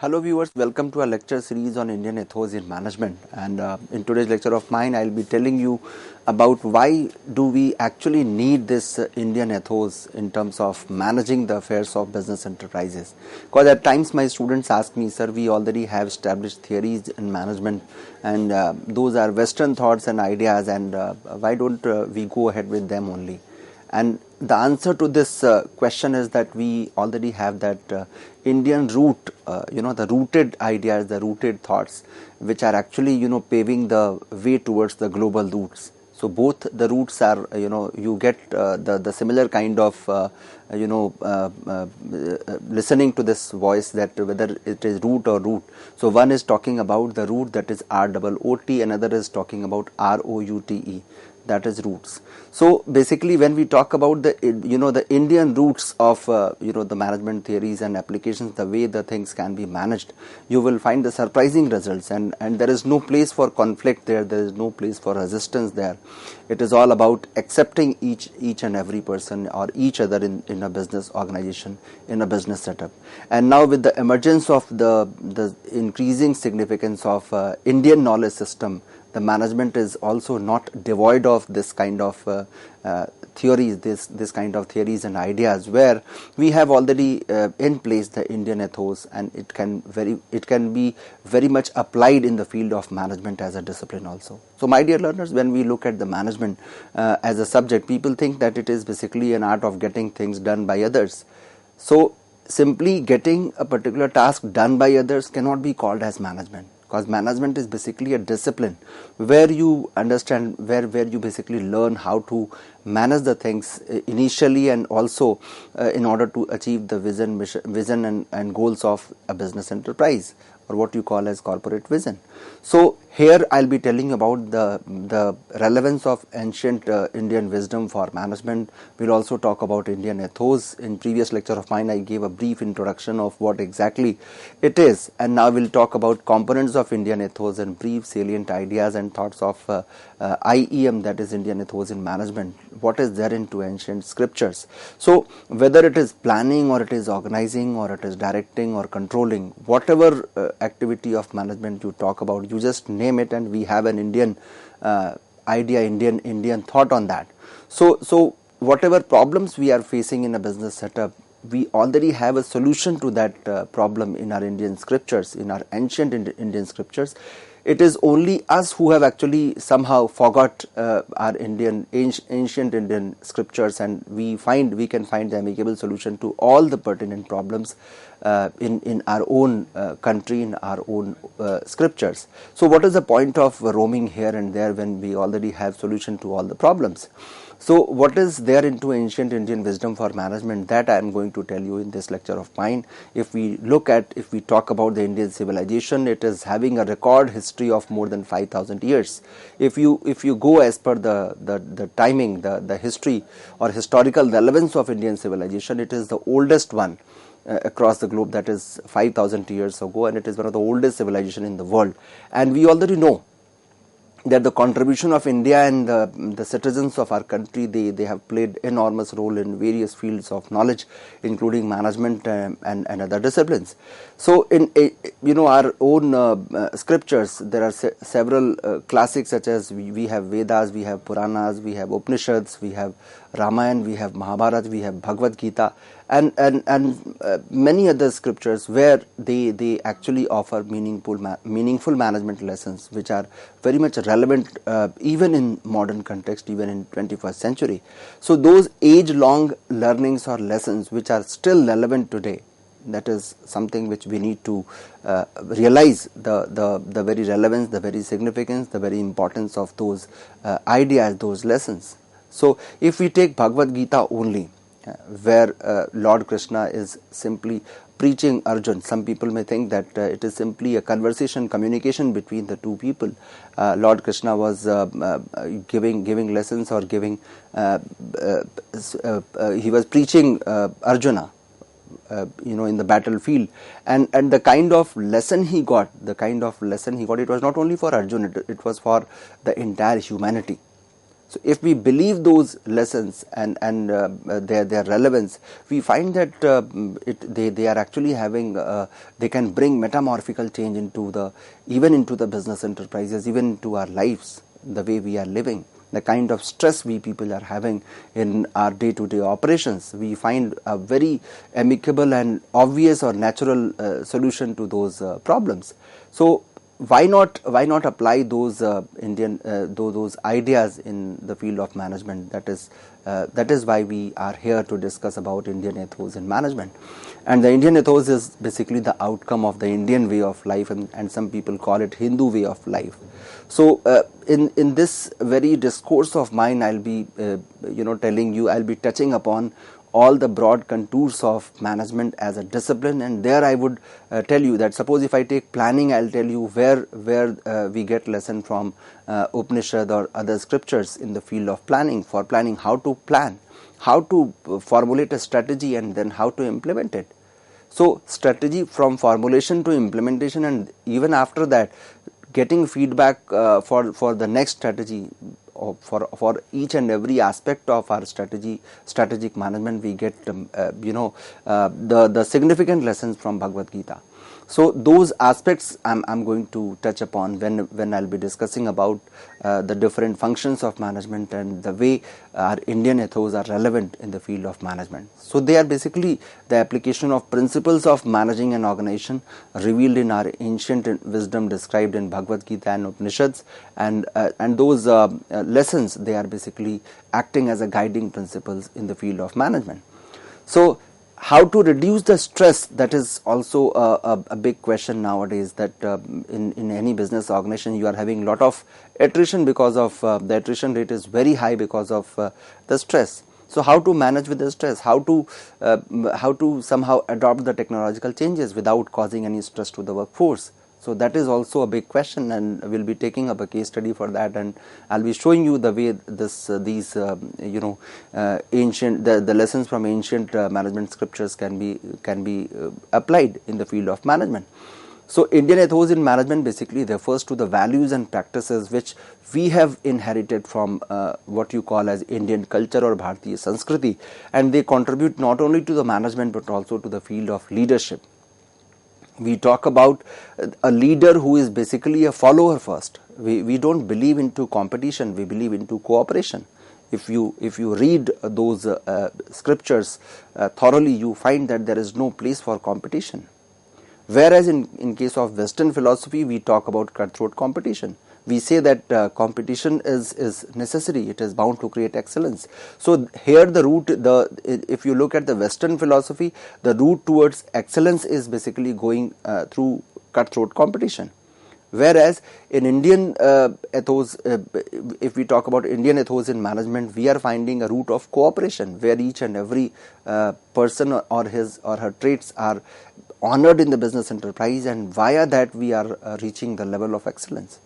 Hello viewers, welcome to our lecture series on Indian Ethos in Management, and in today's lecture of mine I'll be telling you about why do we actually need this Indian Ethos in terms of managing the affairs of business enterprises. Because at times my students ask me, sir, we already have established theories in management and those are Western thoughts and ideas, and why don't we go ahead with them only? And the answer to this question is that we already have that Indian root, the rooted ideas, the rooted thoughts, which are actually, paving the way towards the global roots. So both the roots are, you get the similar kind of, listening to this voice, that whether it is root or root. So one is talking about the root, that is R-O-O-T, another is talking about R-O-U-T-E. That is roots. So basically when we talk about the Indian roots of the management theories and applications, the way the things can be managed, you will find the surprising results, and there is no place for conflict there is no place for resistance there. It is all about accepting each and every person or each other in a business organization, in a business setup. And now with the emergence of the increasing significance of Indian knowledge system, the management is also not devoid of this kind of theories, this kind of theories and ideas, where we have already in place the Indian ethos, and it can be very much applied in the field of management as a discipline also. So my dear learners, when we look at the management as a subject, people think that it is basically an art of getting things done by others. So simply getting a particular task done by others cannot be called as management, because management is basically a discipline where you understand, where you basically learn how to manage the things initially, and also in order to achieve the vision and goals of a business enterprise, or what you call as corporate vision. So here I'll be telling about the relevance of ancient Indian wisdom for management. We'll also talk about Indian ethos. In previous lecture of mine I gave a brief introduction of what exactly it is, and now we'll talk about components of Indian ethos and brief salient ideas and thoughts of IEM, that is Indian ethos in management, what is there into ancient scriptures. So whether it is planning, or it is organizing, or it is directing or controlling, whatever activity of management you talk about, you just name it, and we have an Indian idea, Indian thought on that. So whatever problems we are facing in a business setup, we already have a solution to that problem in our Indian scriptures, in our ancient Indian scriptures. It is only us who have actually somehow forgot our ancient Indian scriptures, and we can find the amicable solution to all the pertinent problems in our own country, in our own scriptures. So what is the point of roaming here and there when we already have solution to all the problems? So what is there into ancient Indian wisdom for management, that I am going to tell you in this lecture of mine. If we talk about the Indian civilization, it is having a record history of more than 5,000 years. If you go as per the timing, the history or historical relevance of Indian civilization, it is the oldest one across the globe, that is 5,000 years ago, and it is one of the oldest civilization in the world. And we already know that the contribution of India and the citizens of our country, they have played enormous role in various fields of knowledge, including management and other disciplines. So in our own scriptures, there are several classics, such as we have Vedas, we have Puranas, we have Upanishads, we have Ramayana, we have Mahabharata, we have Bhagavad Gita, and many other scriptures where they actually offer meaningful management lessons, which are very much relevant even in modern context, even in 21st century. So those age-long learnings or lessons which are still relevant today, that is something which we need to realize the very relevance, the very significance, the very importance of those ideas, those lessons. So if we take Bhagavad Gita only, where Lord Krishna is simply preaching Arjun, some people may think that it is simply a communication between the two people. Lord Krishna was giving lessons, or he was preaching Arjuna in the battlefield, and the kind of lesson he got, it was not only for Arjun, it was for the entire humanity. So if we believe those lessons and their relevance, we find that they are actually having they can bring metamorphical change into the business enterprises, even into our lives, the way we are living, the kind of stress we people are having in our day-to-day operations. We find a very amicable and obvious or natural solution to those problems. So why not apply those those ideas in the field of management? That is why we are here to discuss about Indian ethos in management. And the Indian ethos is basically the outcome of the Indian way of life, and some people call it Hindu way of life. So in this very discourse of mine, I'll be telling you, I'll be touching upon all the broad contours of management as a discipline. And there I would tell you that, suppose if I take planning, I'll tell you where we get lesson from Upanishad or other scriptures in the field of planning. For planning, how to plan, how to formulate a strategy, and then how to implement it. So strategy from formulation to implementation, and even after that getting feedback for the next strategy. For each and every aspect of our strategic management, we get the significant lessons from Bhagavad Gita. So those aspects I'm going to touch upon when I'll be discussing about the different functions of management and the way our Indian ethos are relevant in the field of management. So they are basically the application of principles of managing an organization revealed in our ancient wisdom described in Bhagavad Gita and Upanishads, and those lessons, they are basically acting as a guiding principles in the field of management. So how to reduce the stress, that is also a big question nowadays, that in any business organization you are having a lot of attrition because of the attrition rate is very high because of the stress. So how to manage with the stress, how to somehow adopt the technological changes without causing any stress to the workforce. So that is also a big question, and we'll be taking up a case study for that, and I'll be showing you the way these ancient the lessons from ancient management scriptures can be applied in the field of management. So Indian ethos in management basically refers to the values and practices which we have inherited from what you call as Indian culture or Bharatiya Sanskriti, and they contribute not only to the management but also to the field of leadership. We talk about a leader who is basically a follower first. We don't believe into competition, we believe into cooperation. If you read those scriptures thoroughly, you find that there is no place for competition. Whereas in case of Western philosophy, we talk about cutthroat competition. We say that competition is necessary, it is bound to create excellence. So here if you look at the Western philosophy, the route towards excellence is basically going through cutthroat competition. Whereas in Indian ethos, if we talk about Indian ethos in management, we are finding a route of cooperation where each and every person or his or her traits are honored in the business enterprise, and via that we are reaching the level of excellence.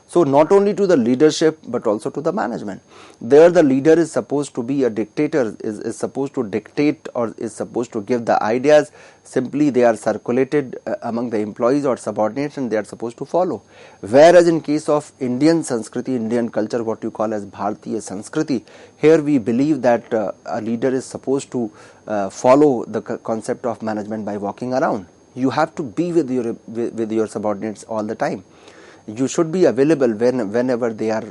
So not only to the leadership but also to the management. There the leader is supposed to be a dictator, is supposed to dictate or is supposed to give the ideas. Simply they are circulated among the employees or subordinates, and they are supposed to follow. Whereas in case of Indian Sanskriti, Indian culture, what you call as Bharatiya Sanskriti, here we believe that a leader is supposed to follow the concept of management by walking around. You have to be with your subordinates all the time. You should be available whenever they are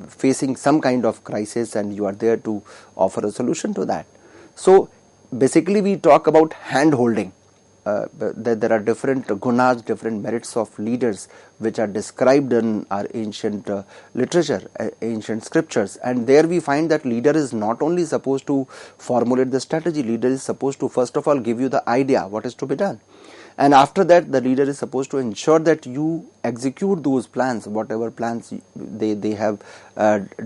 facing some kind of crisis, and you are there to offer a solution to that. So basically we talk about hand holding. There are different gunas, different merits of leaders which are described in our ancient literature, ancient scriptures, and there we find that leader is not only supposed to formulate the strategy, leader is supposed to first of all give you the idea what is to be done. And after that, the leader is supposed to ensure that you execute those plans, whatever plans they have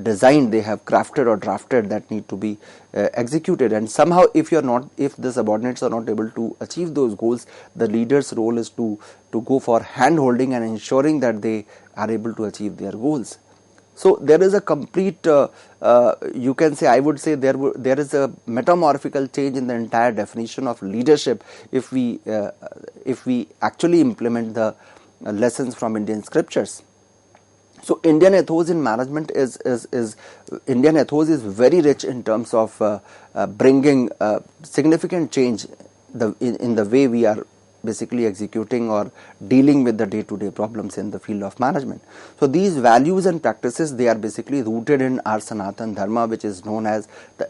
designed, they have crafted or drafted, that need to be executed. And somehow, if the subordinates are not able to achieve those goals, the leader's role is to go for hand holding and ensuring that they are able to achieve their goals. So there is a complete, you can say, I would say there is a metamorphical change in the entire definition of leadership if we actually implement the lessons from Indian scriptures. So Indian ethos in management is Indian ethos is very rich in terms of bringing significant change in the way we are basically executing or dealing with the day-to-day problems in the field of management. So these values and practices, they are basically rooted in our Sanatan Dharma, which is known as the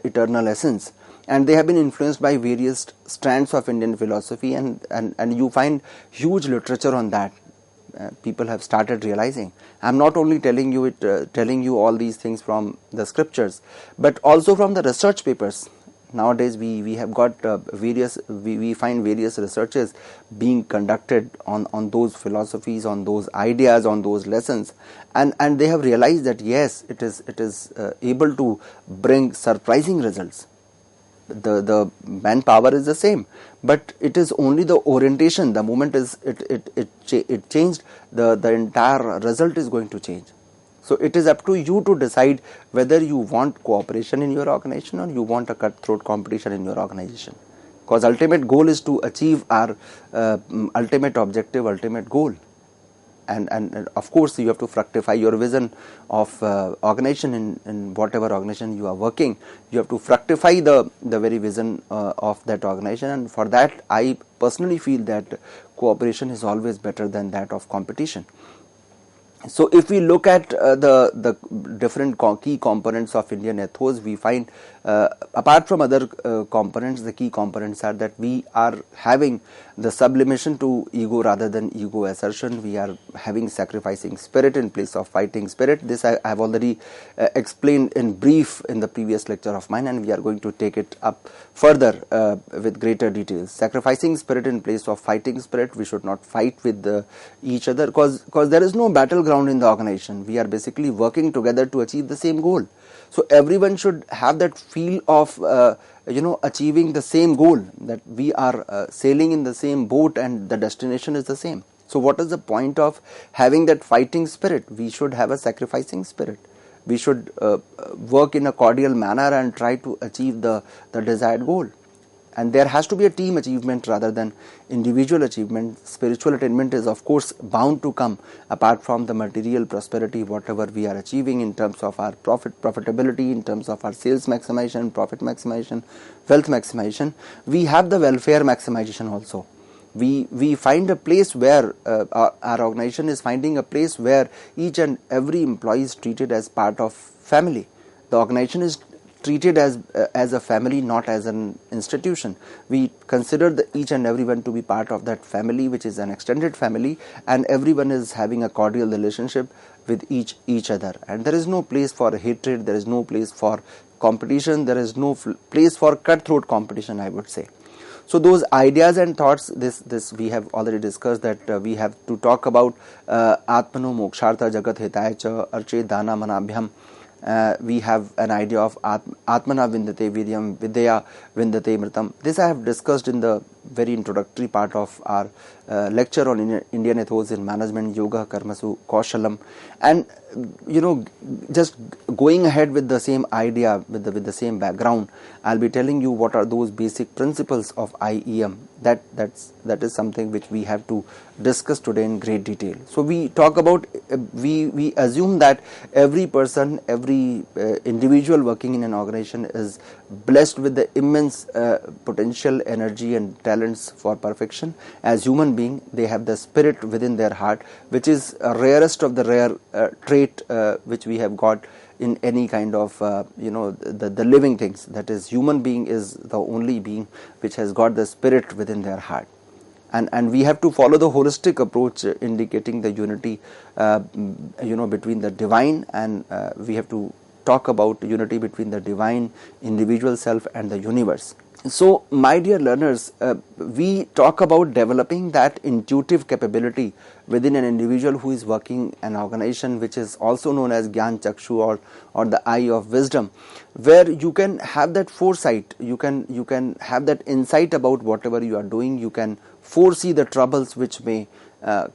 eternal essence, and they have been influenced by various strands of Indian philosophy, and you find huge literature on that. People have started realizing. I'm not only telling you all these things from the scriptures, but also from the research papers. Nowadays we have got we find various researches being conducted on those philosophies, on those ideas, on those lessons, and they have realized that yes, it is able to bring surprising results. The manpower is the same, but it is only the orientation. The moment it changed, the entire result is going to change. So it is up to you to decide whether you want cooperation in your organization or you want a cutthroat competition in your organization, because ultimate goal is to achieve our ultimate objective, ultimate goal. And of course you have to fructify your vision of organization in whatever organization you are working. You have to fructify the very vision of that organization, and for that I personally feel that cooperation is always better than that of competition. So if we look at the different key components of Indian ethos, we find apart from other components, the key components are that we are having the sublimation to ego rather than ego assertion. We are having sacrificing spirit in place of fighting spirit. This I have already explained in brief in the previous lecture of mine, and we are going to take it up further with greater details. Sacrificing spirit in place of fighting spirit. We should not fight with each other, because there is no battleground in the organization. We are basically working together to achieve the same goal. So everyone should have that feel of achieving the same goal, that we are sailing in the same boat and the destination is the same. So what is the point of having that fighting spirit? We should have a sacrificing spirit. We should work in a cordial manner and try to achieve the desired goal. And there has to be a team achievement rather than individual achievement. Spiritual attainment is of course bound to come apart from the material prosperity, whatever we are achieving in terms of our profitability, in terms of our sales maximization, profit maximization, wealth maximization. We have the welfare maximization also. We find a place where our organization is finding a place where each and every employee is treated as part of family. The organization is treated as a family, not as an institution. We consider each and everyone to be part of that family, which is an extended family, and everyone is having a cordial relationship with each other. And there is no place for hatred, there is no place for competition, there is no place for cutthroat competition, I would say. So those ideas and thoughts, this we have already discussed, that we have to talk about Atmano Mokshartha Jagat Hitaya Cha Arche Dana Manabhyam. We have an idea of Atmana Vindate Vidyam Vidya Vindate Mritam. This I have discussed in the very introductory part of our lecture on Indian ethos in management, yoga, karmasu, kaushalam, and just going ahead with the same idea, with the same background, I'll be telling you what are those basic principles of IEM. That is something which we have to discuss today in great detail. So we talk about, we assume that every person, every individual working in an organization is blessed with the immense potential, energy and talents for perfection. As human being, they have the spirit within their heart, which is rarest of the rare trait which we have got in any kind of the living things. That is, human being is the only being which has got the spirit within their heart. And we have to follow the holistic approach, indicating the unity between the divine, and we have to talk about unity between the divine, individual self and the universe. So my dear learners, we talk about developing that intuitive capability within an individual who is working an organization, which is also known as Gyan Chakshu or the eye of wisdom, where you can have that foresight, you can have that insight about whatever you are doing. You can foresee the troubles which may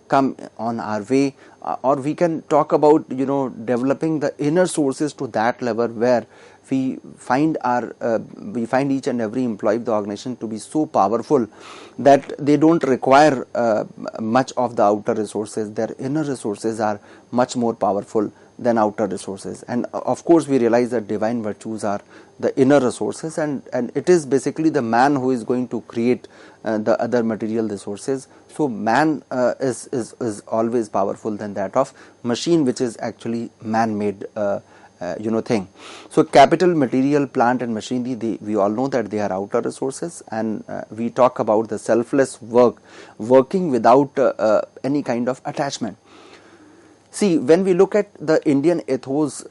come on our way, or we can talk about developing the inner sources to that level where we find each and every employee of the organization to be so powerful that they don't require much of the outer resources. Their inner resources are much more powerful than outer resources, and of course we realize that divine virtues are the inner resources, and it is basically the man who is going to create the other material resources. So man is always powerful than that of machine, which is actually man-made thing. So capital, material, plant and machinery, we all know that they are outer resources, and we talk about the selfless working without any kind of attachment. See, when we look at the Indian ethos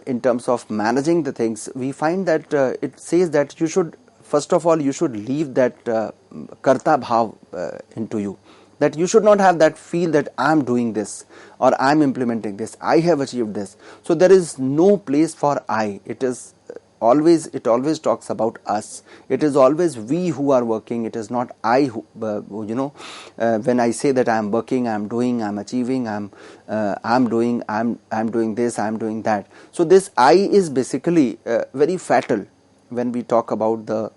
in terms of managing the things, we find that it says that you should, first of all, you should leave that karta bhav into you. That you should not have that feel that I am doing this or I am implementing this, I have achieved this. So there is no place for I. It always talks about us. It is always we who are working. It is not I who, when I say that I am working, I am doing, I am achieving, I am doing this, I am doing that. So this I is basically very fatal when we talk about the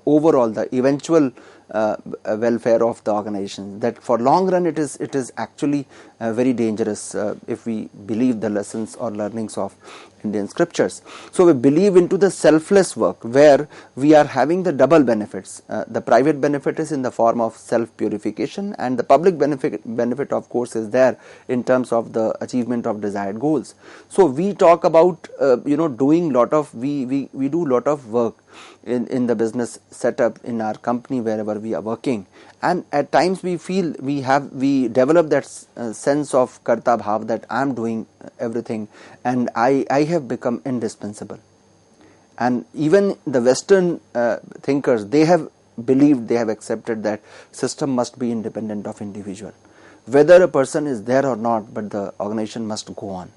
overall, the eventual welfare of the organization. That for long run it is actually very dangerous if we believe the lessons or learnings of Indian scriptures. So we believe into the selfless work where we are having the double benefits. The private benefit is in the form of self-purification, and the public benefit of course is there in terms of the achievement of desired goals. So we talk about doing lot of we do lot of work in the business setup in our company wherever we are working, and at times we feel we develop that sense of karta bhav that I am doing everything and I have become indispensable. And even the Western thinkers, they have believed, they have accepted that system must be independent of individual, whether a person is there or not, but the organization must go on.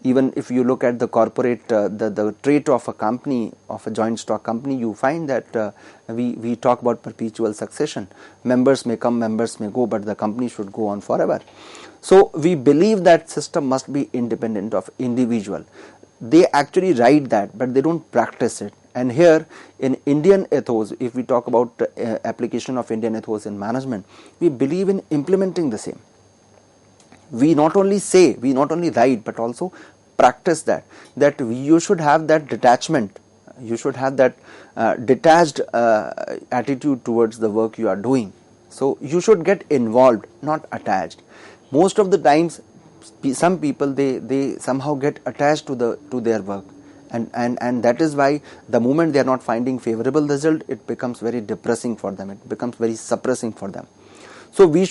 Even if you look at the corporate, the trait of a company, of a joint stock company, you find that we talk about perpetual succession. Members may come, members may go, but the company should go on forever. So we believe that system must be independent of individual. They actually write that, but they don't practice it. And here in Indian ethos, if we talk about application of Indian ethos in management, we believe in implementing the same. We not only say, we not only write, but also practice that you should have that detachment, you should have that detached attitude towards the work you are doing. So you should get involved, not attached. Most of the times some people they somehow get attached to their work, and that is why the moment they are not finding favorable result, it becomes very depressing for them, it becomes very suppressing for them. So we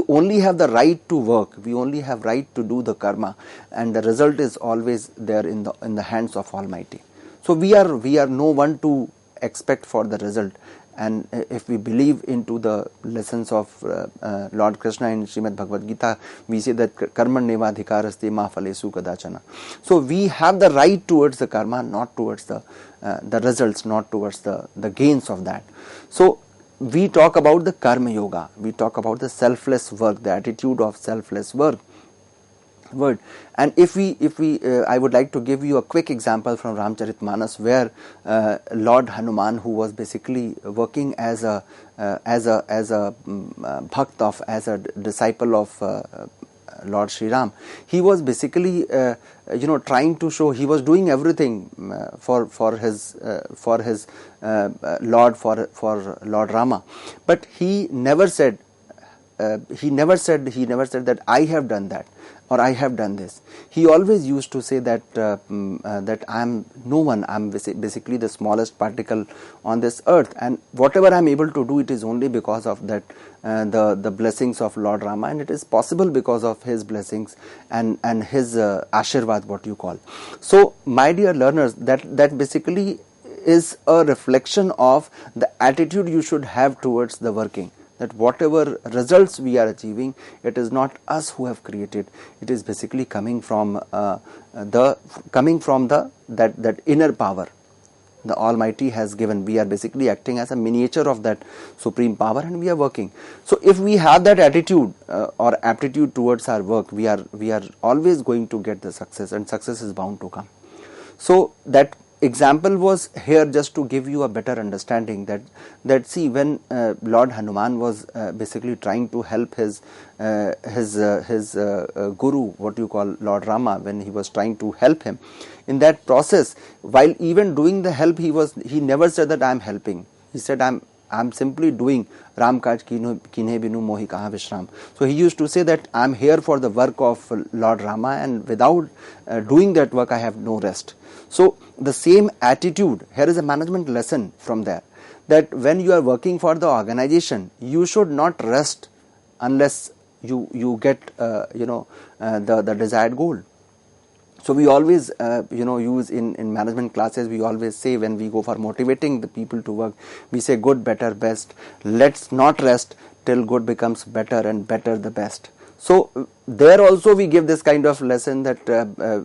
only have the right to work, we only have right to do the karma, and the result is always there in the hands of Almighty. So we are no one to expect for the result. And if we believe into the lessons of Lord Krishna in Srimad Bhagavad Gita, we say that karmanyeva adhikaraste ma phalesu kadachana. So we have the right towards the karma, not towards the results, not towards the gains of that. So we talk about the karma yoga, we talk about the selfless work, the attitude of selfless work. And if we I would like to give you a quick example from Ramcharitmanas, where Lord Hanuman, who was basically working as a bhakt of, as a disciple of Lord Sri Ram, he was basically trying to show, he was doing everything for his Lord, for Lord Rama, but he never said that I have done that or I have done this. He always used to say that I am no one, I am basically the smallest particle on this earth, and whatever I am able to do, it is only because of that the blessings of Lord Rama, and it is possible because of his blessings and his ashirvad, what you call. So my dear learners, that basically is a reflection of the attitude you should have towards the working. That whatever results we are achieving, it is not us who have created, it is basically coming from that inner power, the Almighty has given. We are basically acting as a miniature of that supreme power, and we are working. So if we have that attitude or aptitude towards our work, we are always going to get the success, and success is bound to come. So that example was here just to give you a better understanding that see, when Lord Hanuman was basically trying to help his guru, what you call Lord Rama, when he was trying to help him in that process, while even doing the help, he never said that I am helping. He said I'm simply doing Ram kaj kinhe binu mohi kaha vishram. So he used to say that I'm here for the work of Lord Rama, and without doing that work I have no rest. So the same attitude, here is a management lesson from there, that when you are working for the organization, you should not rest unless you get the desired goal. So we always use in management classes, we always say, when we go for motivating the people to work, we say good, better, best. Let's not rest till good becomes better, and better the best. So there also we give this kind of lesson that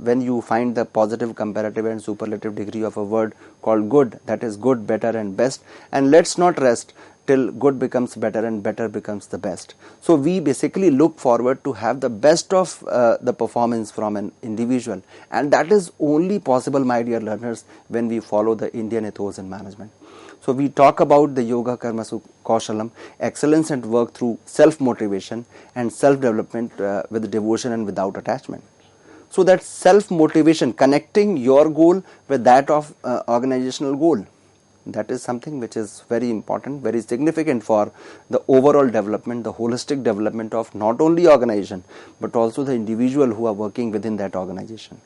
when you find the positive, comparative and superlative degree of a word called good, that is good, better and best, and let's not rest till good becomes better and better becomes the best. So we basically look forward to have the best of the performance from an individual, and that is only possible, my dear learners, when we follow the Indian ethos in management. So we talk about the Yoga Karma Kaushalam, excellence at work through self-motivation and self-development with devotion and without attachment. So that self-motivation, connecting your goal with that of organizational goal, that is something which is very important, very significant for the overall development, the holistic development of not only organization but also the individual who are working within that organization.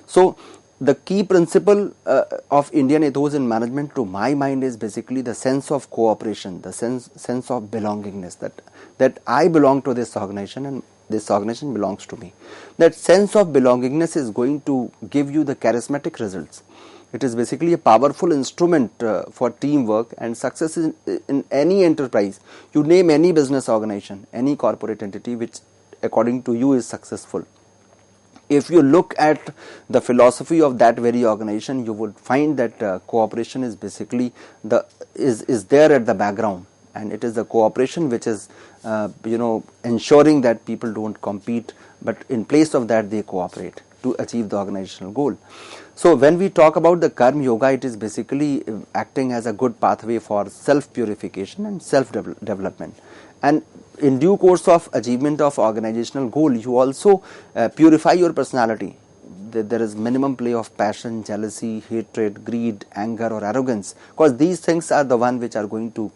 So the key principle of Indian ethos in management, to my mind, is basically the sense of cooperation, the sense of belongingness, that I belong to this organization and this organization belongs to me. That sense of belongingness is going to give you the charismatic results. It is basically a powerful instrument for teamwork and success in any enterprise. You name any business organization, any corporate entity which according to you is successful. If you look at the philosophy of that very organization, you would find that cooperation is basically is there at the background, and it is the cooperation which is ensuring that people don't compete, but in place of that they cooperate to achieve the organizational goal. So when we talk about the Karma Yoga, it is basically acting as a good pathway for self-purification and self-development. And in due course of achievement of organizational goal, you also purify your personality. There is minimum play of passion, jealousy, hatred, greed, anger or arrogance, because these things are the one which are going to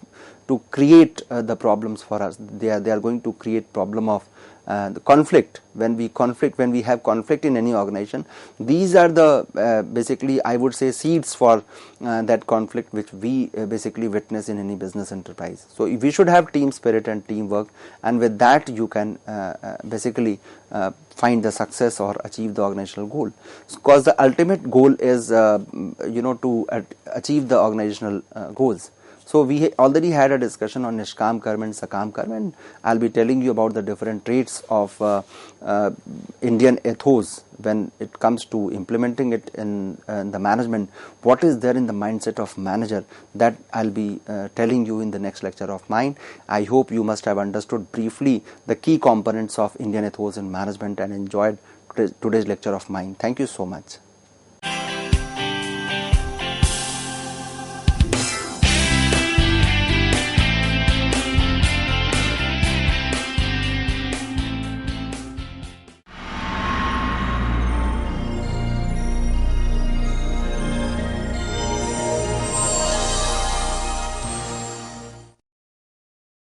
create the problems for us. They are going to create problem of the conflict. When we have conflict in any organization, these are the basically, I would say, seeds for that conflict which we basically witness in any business enterprise. So we should have team spirit and teamwork, and with that you can basically find the success or achieve the organizational goal, because the ultimate goal is to achieve the organizational goals. So we already had a discussion on Nishkam Karma and Sakam Karma, and I'll be telling you about the different traits of Indian ethos when it comes to implementing it in the management. What is there in the mindset of manager, that I'll be telling you in the next lecture of mine. I hope you must have understood briefly the key components of Indian ethos in management and enjoyed today's lecture of mine. Thank you so much.